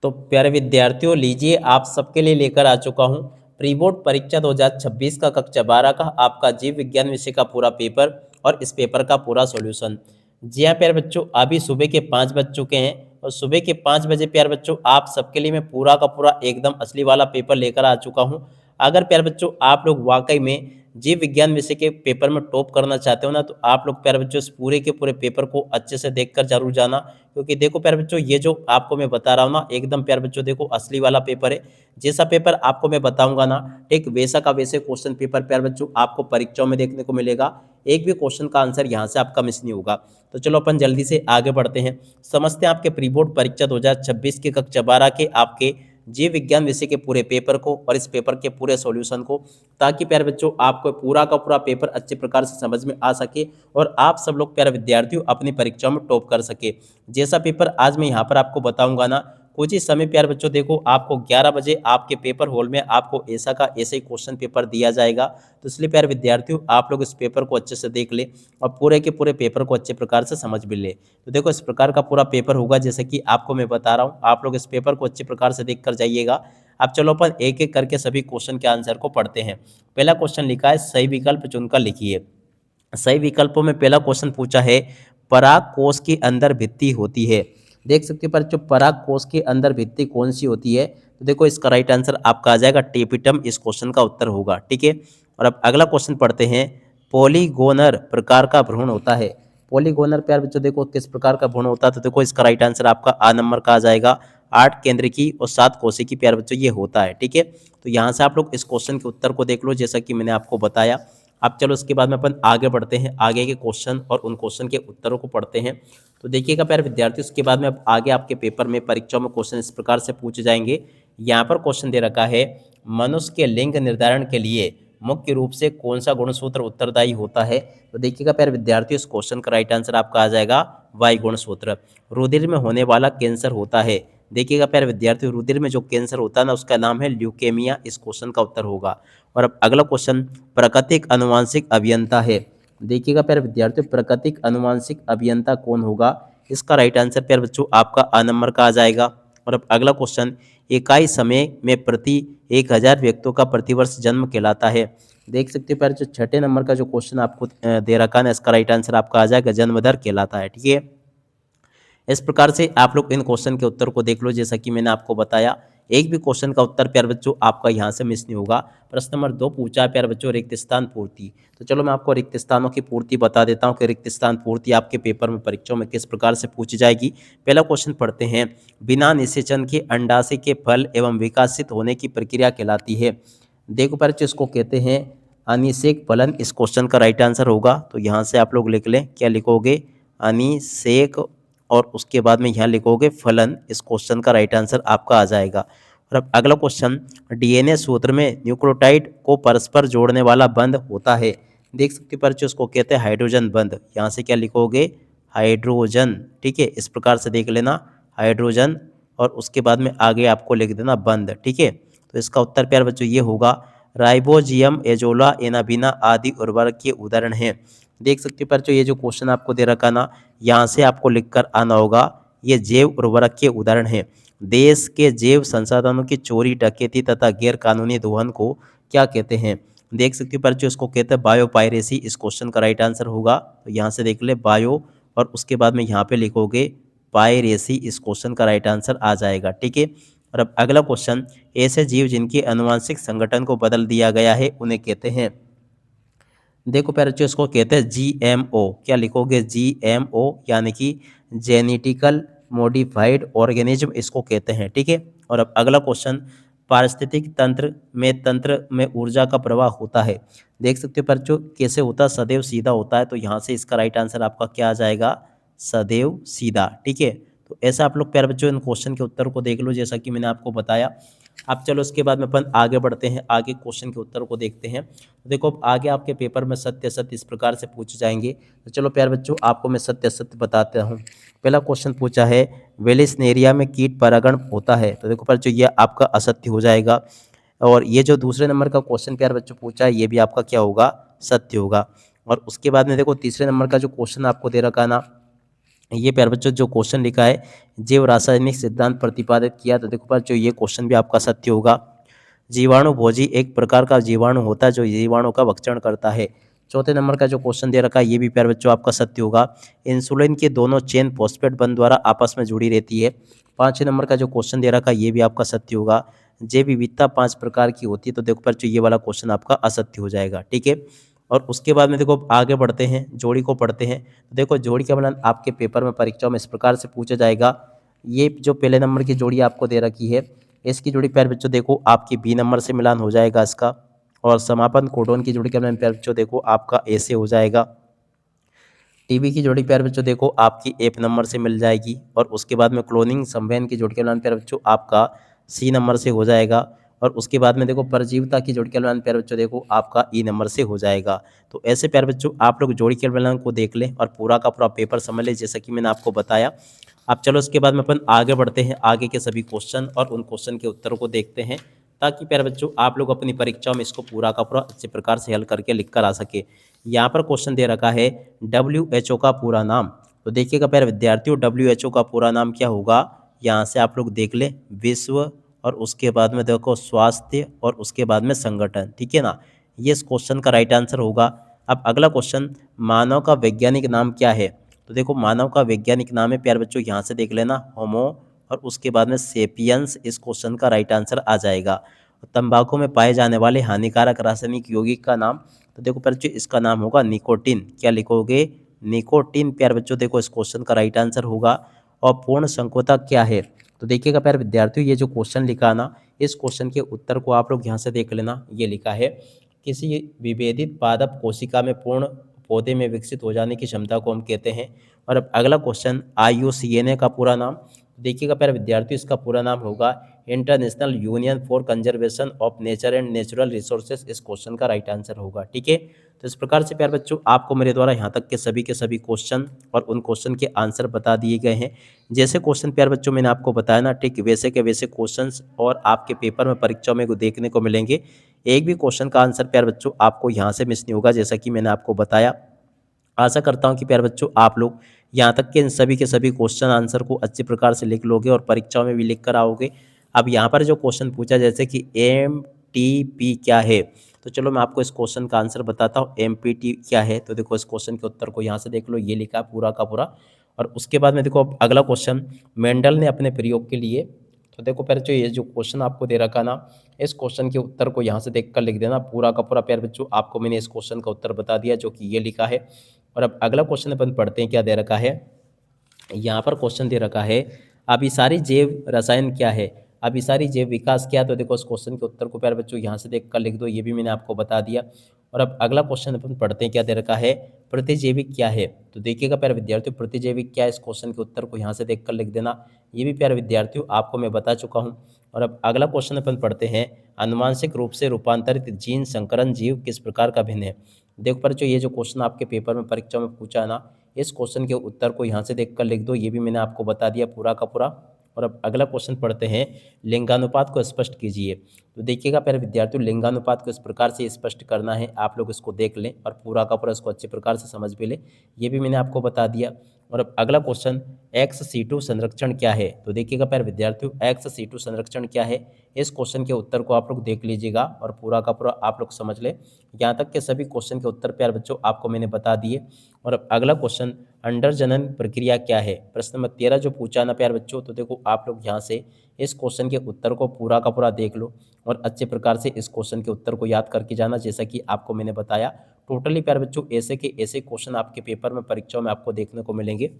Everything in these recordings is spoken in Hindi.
तो प्यारे विद्यार्थियों, लीजिए आप सबके लिए लेकर आ चुका हूँ प्री बोर्ड परीक्षा 2026 का कक्षा 12 का आपका जीव विज्ञान विषय का पूरा पेपर और इस पेपर का पूरा सॉल्यूशन। जी हाँ प्यारे बच्चों, अभी सुबह के 5 बज चुके हैं और सुबह के 5 बजे प्यारे बच्चों आप सबके लिए मैं पूरा का पूरा एकदम असली वाला पेपर लेकर आ चुका हूँ। अगर प्यारे बच्चों आप लोग वाकई में जीव विज्ञान विषय के पेपर में टॉप करना चाहते हो ना, तो आप लोग प्यारे बच्चों इस पूरे के पूरे पेपर को अच्छे से देखकर जरूर जाना। क्योंकि देखो प्यारे बच्चों, ये जो आपको मैं बता रहा हूँ ना, एकदम प्यारे बच्चों देखो असली वाला पेपर है। जैसा पेपर आपको मैं बताऊंगा ना, ठीक वैसा का वैसे क्वेश्चन पेपर प्यारे बच्चों आपको परीक्षाओं में देखने को मिलेगा। एक भी क्वेश्चन का आंसर यहाँ से आपका मिस नहीं होगा। तो चलो अपन जल्दी से आगे बढ़ते हैं, समझते हैं आपके प्री बोर्ड परीक्षा 2026 के कक्षा 12 के आपके जीव विज्ञान विषय के पूरे पेपर को और इस पेपर के पूरे सॉल्यूशन को, ताकि प्यारे बच्चों आपको पूरा का पूरा पेपर अच्छे प्रकार से समझ में आ सके और आप सब लोग प्यारे विद्यार्थियों अपनी परीक्षाओं में टॉप कर सके। जैसा पेपर आज मैं यहाँ पर आपको बताऊंगा ना, कुछ ही समय प्यारे बच्चों देखो आपको 11 बजे आपके पेपर हॉल में आपको ऐसा का ऐसे ही क्वेश्चन पेपर दिया जाएगा। तो इसलिए प्यारे विद्यार्थियों आप लोग इस पेपर को अच्छे से देख ले और पूरे के पूरे पेपर को अच्छे प्रकार से समझ भी ले। तो देखो इस प्रकार का पूरा पेपर होगा जैसे कि आपको मैं बता रहा हूँ, आप लोग इस पेपर को अच्छे प्रकार से देख कर जाइएगा। अब चलो अपन एक एक करके सभी क्वेश्चन के आंसर को पढ़ते हैं। पहला क्वेश्चन लिखा है सही विकल्प चुनकर लिखिए। सही विकल्पों में पहला क्वेश्चन पूछा है पराग कोश के अंदर भित्ति होती है। देख सकते हो पर जो पराग कोश के अंदर भित्ति कौन सी होती है, तो देखो इसका राइट आंसर आपका आ जाएगा टेपिटम, इस क्वेश्चन का उत्तर होगा। ठीक है, और अब अगला क्वेश्चन पढ़ते हैं। पॉलीगोनर प्रकार का भ्रूण होता है। पॉलीगोनर प्यार बच्चों देखो किस प्रकार का भ्रूण होता है, तो देखो इसका राइट आंसर आपका आ नंबर का आ जाएगा। 8 केंद्र की और 7 कोशिकी की प्यार बच्चों ये होता है। ठीक है, तो यहाँ से आप लोग इस क्वेश्चन के उत्तर को देख लो जैसा कि मैंने आपको बताया। अब चलो उसके बाद में अपन आगे बढ़ते हैं, आगे के क्वेश्चन और उन क्वेश्चन के उत्तरों को पढ़ते हैं। तो देखिएगा प्यारे विद्यार्थी, उसके बाद में अब आगे आपके पेपर में परीक्षाओं में क्वेश्चन इस प्रकार से पूछे जाएंगे। यहाँ पर क्वेश्चन दे रखा है मनुष्य के लिंग निर्धारण के लिए मुख्य रूप से कौन सा गुणसूत्र उत्तरदायी होता है। तो देखिएगा प्यारे विद्यार्थी, इस क्वेश्चन का राइट आंसर आपका आ जाएगा वाई गुणसूत्र। रुधिर में होने वाला कैंसर होता है। देखिएगा प्यारे विद्यार्थी, रुधिर में जो कैंसर होता है ना उसका नाम है ल्यूकेमिया, इस क्वेश्चन का उत्तर होगा। और अब अगला क्वेश्चन प्राकृतिक अनुवांशिक अभियंता है। देखिएगा प्यारे विद्यार्थियों, प्राकृतिक अनुवांशिक अभियंता कौन होगा, इसका राइट आंसर प्यारे बच्चों आपका आ नंबर का आ जाएगा। और अब अगला क्वेश्चन इकाई समय में प्रति 1000 व्यक्तियों का प्रतिवर्ष जन्म कहलाता है। देख सकते हो प्यारे, जो छठे नंबर का जो क्वेश्चन आपको दे रखा है ना, इसका राइट आंसर आपका आ जाएगा जन्म दर कहलाता है। ठीक है, इस प्रकार से आप लोग इन क्वेश्चन के उत्तर को देख लो जैसा कि मैंने आपको बताया। एक भी क्वेश्चन का उत्तर प्यारे बच्चों आपका यहाँ से मिस नहीं होगा। प्रश्न नंबर 2 पूछा है प्यारे बच्चों रिक्त स्थान पूर्ति। तो चलो मैं आपको रिक्त स्थानों की पूर्ति बता देता हूँ कि रिक्त स्थान पूर्ति आपके पेपर में परीक्षाओं में किस प्रकार से पूछी जाएगी। पहला क्वेश्चन पढ़ते हैं। बिना निषेचन के अंडाशय के फल एवं विकासित होने की प्रक्रिया कहलाती है। देखो प्यारे बच्चों, इसको कहते हैं अनिषेक फलन, इस क्वेश्चन का राइट आंसर होगा। तो यहाँ से आप लोग लिख लें, क्या लिखोगे, अनिषेक, और उसके बाद में यहाँ लिखोगे फलन, इस क्वेश्चन का राइट आंसर आपका आ जाएगा। और अब अगला क्वेश्चन, डीएनए सूत्र में न्यूक्लियोटाइड को परस्पर जोड़ने वाला बंध होता है। देख सकते हो बच्चों, उसको कहते हैं हाइड्रोजन बंध। यहाँ से क्या लिखोगे, हाइड्रोजन। ठीक है, इस प्रकार से देख लेना, हाइड्रोजन, और उसके बाद में आगे आपको लिख देना बंध। ठीक है, तो इसका उत्तर प्यार बच्चों ये होगा। राइबोजियम, एजोला, एनाबिना आदि उर्वरक के उदाहरण हैं। देख सकते हो बच्चों, ये जो क्वेश्चन आपको दे रखा ना, यहाँ से आपको लिखकर आना होगा, ये जैव उर्वरक के उदाहरण हैं। देश के जैव संसाधनों की चोरी, डकैती तथा गैर कानूनी दोहन को क्या कहते हैं। देख सकते हो बच्चों, इसको कहते हैं बायो पायरेसी, इस क्वेश्चन का राइट आंसर होगा। तो यहाँ से देख ले बायो, और उसके बाद में यहाँ पे लिखोगे पायरेसी, इस क्वेश्चन का राइट आंसर आ जाएगा। ठीक है, और अब अगला क्वेश्चन, ऐसे जीव जिनके आनुवंशिक संगठन को बदल दिया गया है उन्हें कहते हैं। देखो प्यारे बच्चों, इसको कहते हैं जीएमओ। क्या लिखोगे, जीएमओ, यानी कि जेनेटिकल मॉडिफाइड ऑर्गेनिज्म, इसको कहते हैं। ठीक है, और अब अगला क्वेश्चन, पारिस्थितिक तंत्र में ऊर्जा का प्रवाह होता है। देख सकते हो बच्चों कैसे होता है, सदैव सीधा होता है। तो यहाँ से इसका राइट आंसर आपका क्या आ जाएगा, सदैव सीधा। ठीक है, तो ऐसा आप लोग प्यारे बच्चों इन क्वेश्चन के उत्तर को देख लो जैसा कि मैंने आपको बताया। अब चलो उसके बाद में अपन आगे बढ़ते हैं, आगे क्वेश्चन के उत्तर को देखते हैं। तो देखो अब आगे आपके पेपर में सत्य असत्य इस प्रकार से पूछे जाएंगे। तो चलो प्यारे बच्चों आपको मैं सत्य असत्य बताता हूँ। पहला क्वेश्चन पूछा है वेलिस्नेरिया में कीट परागण होता है। तो देखो बच्चों ये आपका असत्य हो जाएगा। और ये जो दूसरे नंबर का क्वेश्चन प्यारे बच्चों पूछा है ये भी आपका क्या होगा, सत्य होगा। और उसके बाद में देखो तीसरे नंबर का जो क्वेश्चन आपको दे रखा है ना, ये प्यारे बच्चों जो क्वेश्चन लिखा है, जैव रासायनिक सिद्धांत प्रतिपादित किया, तो देखो बच्चों ये क्वेश्चन भी आपका सत्य होगा। जीवाणु भोजी एक प्रकार का जीवाणु होता है जो जीवाणु का भक्षण करता है। चौथे नंबर का जो क्वेश्चन दे रखा है ये भी प्यारे बच्चों आपका सत्य होगा। इंसुलिन के दोनों चेन फॉस्फेट बंध द्वारा आपस में जुड़ी रहती है। पांचवें नंबर का जो क्वेश्चन दे रखा है ये भी आपका सत्य होगा। जैव विविधता 5 प्रकार की होती है, तो देखो बच्चों ये वाला क्वेश्चन आपका असत्य हो जाएगा, ठीक है। और उसके बाद में देखो आगे बढ़ते हैं, जोड़ी को पढ़ते हैं। तो देखो जोड़ी का मिलान आपके पेपर में परीक्षाओं में इस प्रकार से पूछा जाएगा। ये जो पहले नंबर की जोड़ी आपको दे रखी है, इसकी जोड़ी प्यारे बच्चों देखो आपकी बी नंबर से मिलान हो जाएगा इसका। और समापन कोडोन की जोड़ी का मिलान प्यारे बच्चों देखो आपका ए से हो जाएगा। टीबी की जोड़ी प्यारे बच्चों देखो आपकी एफ नंबर से मिल जाएगी। और उसके बाद में क्लोनिंग संवहन की जोड़ी का मिलान प्यारे बच्चों आपका सी नंबर से हो जाएगा। और उसके बाद में देखो परजीवता की जोड़ी का मिलान प्यारे बच्चों देखो आपका ई नंबर से हो जाएगा। तो ऐसे प्यारे बच्चों आप लोग जोड़ी के मिलान को देख लें और पूरा का पूरा पेपर समझ लें, जैसा कि मैंने आपको बताया। अब चलो उसके बाद में अपन आगे बढ़ते हैं, आगे के सभी क्वेश्चन और उन क्वेश्चन के उत्तरों को देखते हैं, ताकि प्यारे बच्चों आप लोग अपनी परीक्षाओं में इसको पूरा का पूरा अच्छे प्रकार से हल करके लिख कर आ सके। यहाँ पर क्वेश्चन दे रखा है WHO का पूरा नाम। तो देखिएगा प्यारे विद्यार्थियों, WHO का पूरा नाम क्या होगा, यहाँ से आप लोग देख लें, विश्व और उसके बाद में देखो स्वास्थ्य और उसके बाद में संगठन, ठीक है ना। ये इस क्वेश्चन का राइट आंसर होगा। अब अगला क्वेश्चन, मानव का वैज्ञानिक नाम क्या है। तो देखो मानव का वैज्ञानिक नाम है प्यारे बच्चों, यहाँ से देख लेना, होमो और उसके बाद में सेपियंस इस क्वेश्चन का राइट आंसर आ जाएगा। तंबाकू में पाए जाने वाले हानिकारक रासायनिक यौगिक का नाम, तो देखो प्यारे बच्चों इसका नाम होगा निकोटीन। क्या लिखोगे, निकोटीन प्यारे बच्चों देखो इस क्वेश्चन का राइट आंसर होगा। और पूर्ण संकोता क्या है, तो देखिएगा प्यारे विद्यार्थियों ये जो क्वेश्चन लिखा ना, इस क्वेश्चन के उत्तर को आप लोग यहाँ से देख लेना। ये लिखा है, किसी विभेदित पादप कोशिका में पूर्ण पौधे में विकसित हो जाने की क्षमता को हम कहते हैं। और अब अगला क्वेश्चन, IUCN का पूरा नाम, देखिएगा प्यारे विद्यार्थियों इसका पूरा नाम होगा international union for conservation of nature and natural resources. इस क्वेश्चन का राइट आंसर होगा, ठीक है। तो इस प्रकार से प्यारे बच्चों आपको मेरे द्वारा यहाँ तक के सभी क्वेश्चन और उन क्वेश्चन के आंसर बता दिए गए हैं। जैसे क्वेश्चन प्यारे बच्चों मैंने आपको बताया ना, ठीक वैसे के वैसे क्वेश्चंस और आपके पेपर में परीक्षाओं में देखने को मिलेंगे। एक भी क्वेश्चन का आंसर प्यारे बच्चों आपको यहाँ से मिस नहीं होगा, जैसा कि मैंने आपको बताया। आशा करता हूँ कि प्यारे बच्चों आप लोग यहाँ तक के इन सभी के सभी क्वेश्चन आंसर को अच्छे प्रकार से लिख लोगे और परीक्षाओं में भी लिख कर आओगे। अब यहाँ पर जो क्वेश्चन पूछा, जैसे कि MTP क्या है, तो चलो मैं आपको इस क्वेश्चन का आंसर बताता हूँ। MPT क्या है, तो देखो इस क्वेश्चन के उत्तर को यहाँ से देख लो, ये लिखा है पूरा का पूरा। और उसके बाद में देखो अब अगला क्वेश्चन, मेंडल ने अपने प्रयोग के लिए, तो देखो प्यारे बच्चों ये जो क्वेश्चन आपको दे रखा ना, इस क्वेश्चन के उत्तर को यहाँ से देख कर लिख देना पूरा का पूरा। प्यारे बच्चों आपको मैंने इस क्वेश्चन का उत्तर बता दिया, जो कि ये लिखा है। और अब अगला क्वेश्चन अपन पढ़ते हैं, क्या दे रखा है। यहाँ पर क्वेश्चन दे रखा है, अभिसारी जैव रसायन क्या है, अभिसारी जैव विकास क्या है। तो देखो इस क्वेश्चन के उत्तर को प्यारे बच्चों यहाँ से देख कर लिख दो, ये भी मैंने आपको बता दिया। और अब अगला क्वेश्चन अपन पढ़ते हैं, क्या दे रखा है, प्रतिजैविक क्या है। तो देखिएगा प्यारे विद्यार्थियों, प्रतिजैविक क्या है, इस क्वेश्चन के उत्तर को यहाँ से देख कर लिख देना, ये भी प्यारे विद्यार्थियों आपको मैं बता चुका हूँ। और अब अगला क्वेश्चन अपन पढ़ते हैं, आनुवांशिक रूप से रूपांतरित जीन संकरण जीव किस प्रकार का भिन्न है। देखो पर जो ये जो क्वेश्चन आपके पेपर में परीक्षा में पूछा है ना, इस क्वेश्चन के उत्तर को यहाँ से देख कर लिख दो, ये भी मैंने आपको बता दिया पूरा का पूरा। और अब अगला क्वेश्चन पढ़ते हैं, लिंगानुपात को स्पष्ट कीजिए। तो देखिएगा प्यारे विद्यार्थियों, लिंगानुपात को इस प्रकार से स्पष्ट करना है, आप लोग इसको देख लें और पूरा का पूरा इसको अच्छे प्रकार से समझ भी लें, ये भी मैंने आपको बता दिया। और अब अगला क्वेश्चन, XC2 संरक्षण क्या है। तो देखिएगा प्यारे विद्यार्थियों, XC2 संरक्षण क्या है, इस क्वेश्चन के उत्तर को आप लोग देख लीजिएगा और पूरा का पूरा आप लोग समझ लें। यहाँ तक के सभी क्वेश्चन के उत्तर प्यारे बच्चों आपको मैंने बता दिए। और अब अगला क्वेश्चन, अंडर जनन प्रक्रिया क्या है, प्रश्न नंबर 13 जो पूछा ना प्यारे बच्चों, तो देखो आप लोग यहाँ से इस क्वेश्चन के उत्तर को पूरा का पूरा देख लो और अच्छे प्रकार से इस क्वेश्चन के उत्तर को याद करके जाना, जैसा कि आपको मैंने बताया। टोटली प्यारे बच्चों ऐसे के ऐसे क्वेश्चन आपके पेपर में परीक्षाओं में आपको देखने को मिलेंगे।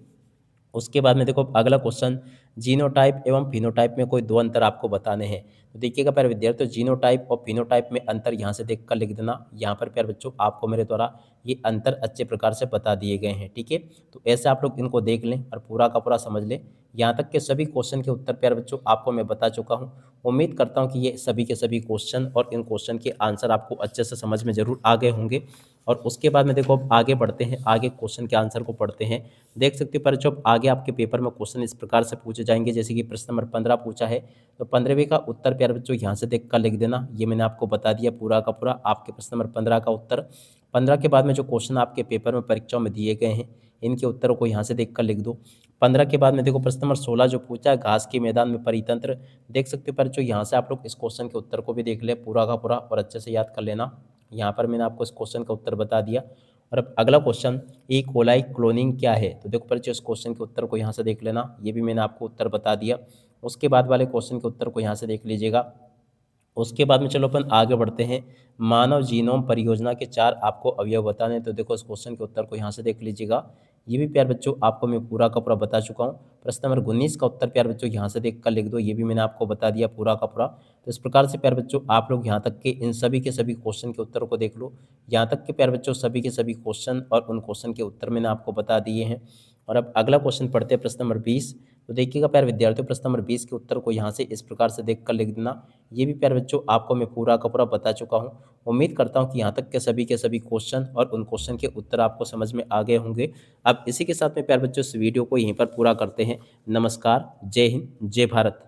उसके बाद में देखो अगला क्वेश्चन, जीनोटाइप एवं फिनोटाइप में कोई दो अंतर आपको बताने हैं। तो देखिएगा प्यारे विद्यार्थियों, जीनोटाइप और फिनोटाइप में अंतर यहाँ से देख कर लिख देना। यहाँ पर प्यारे बच्चों आपको मेरे द्वारा ये अंतर अच्छे प्रकार से बता दिए गए हैं, ठीक है। तो ऐसे आप लोग इनको देख लें और पूरा का पूरा समझ लें। यहाँ तक के सभी क्वेश्चन के उत्तर प्यारे बच्चों आपको मैं बता चुका हूँ। उम्मीद करता हूँ कि ये सभी के सभी क्वेश्चन और इन क्वेश्चन के आंसर आपको अच्छे से समझ में जरूर आ गए होंगे। और उसके बाद में देखो अब आगे बढ़ते हैं, आगे क्वेश्चन के आंसर को पढ़ते हैं। देख सकते हो पर जो आगे आपके पेपर में क्वेश्चन इस प्रकार से पूछे जाएंगे, जैसे कि प्रश्न नंबर 15 पूछा है, तो 15वें का उत्तर प्यारे बच्चों यहाँ से देख कर लिख देना, ये मैंने आपको बता दिया पूरा का पूरा। आपके प्रश्न नंबर 15 का उत्तर 15 के बाद में जो क्वेश्चन आपके पेपर में परीक्षाओं में दिए गए हैं, इनके उत्तरों को यहाँ से देखकर लिख दो। 15 के बाद में देखो प्रश्न नंबर 16 जो पूछा है, घास के मैदान में परितंत्र। देख सकते हो बच्चों, यहाँ से आप लोग इस क्वेश्चन के उत्तर को भी देख ले पूरा का पूरा और अच्छे से याद कर लेना। यहाँ पर मैंने आपको इस क्वेश्चन का उत्तर बता दिया। और अब अगला क्वेश्चन, ई कोलाई क्लोनिंग क्या है? तो देखो बच्चों, इस क्वेश्चन के उत्तर को यहाँ से देख लेना, ये भी मैंने आपको उत्तर बता दिया। उसके बाद वाले क्वेश्चन के उत्तर को यहाँ से देख लीजिएगा। उसके बाद में चलो अपन आगे बढ़ते हैं। मानव जीनोम परियोजना के 4 आपको अवयव बताने हैं। तो देखो इस क्वेश्चन के उत्तर को यहाँ से देख लीजिएगा। ये भी प्यार बच्चों आपको मैं पूरा का पूरा बता चुका हूँ। प्रश्न नंबर 19 का उत्तर प्यार बच्चों यहाँ से देख कर लिख दो, ये भी मैंने आपको बता दिया पूरा का पूरा। तो इस प्रकार से प्यार बच्चों आप लोग यहाँ तक के इन सभी के सभी क्वेश्चन के उत्तर को देख लो। यहाँ तक के प्यार बच्चों सभी के सभी क्वेश्चन और उन क्वेश्चन के उत्तर मैंने आपको बता दिए हैं। और अब अगला क्वेश्चन पढ़ते हैं, प्रश्न नंबर 20। तो देखिएगा प्यार विद्यार्थियों, प्रश्न नंबर 20 के उत्तर को यहाँ से इस प्रकार से देख कर लिख देना। ये भी प्यार बच्चों आपको मैं पूरा का पूरा बता चुका हूँ। उम्मीद करता हूँ कि यहाँ तक के सभी क्वेश्चन और उन क्वेश्चन के उत्तर आपको समझ में आ गए होंगे। अब इसी के साथ में प्यार बच्चों इस वीडियो को यहीं पर पूरा करते हैं। नमस्कार, जय हिंद, जय भारत।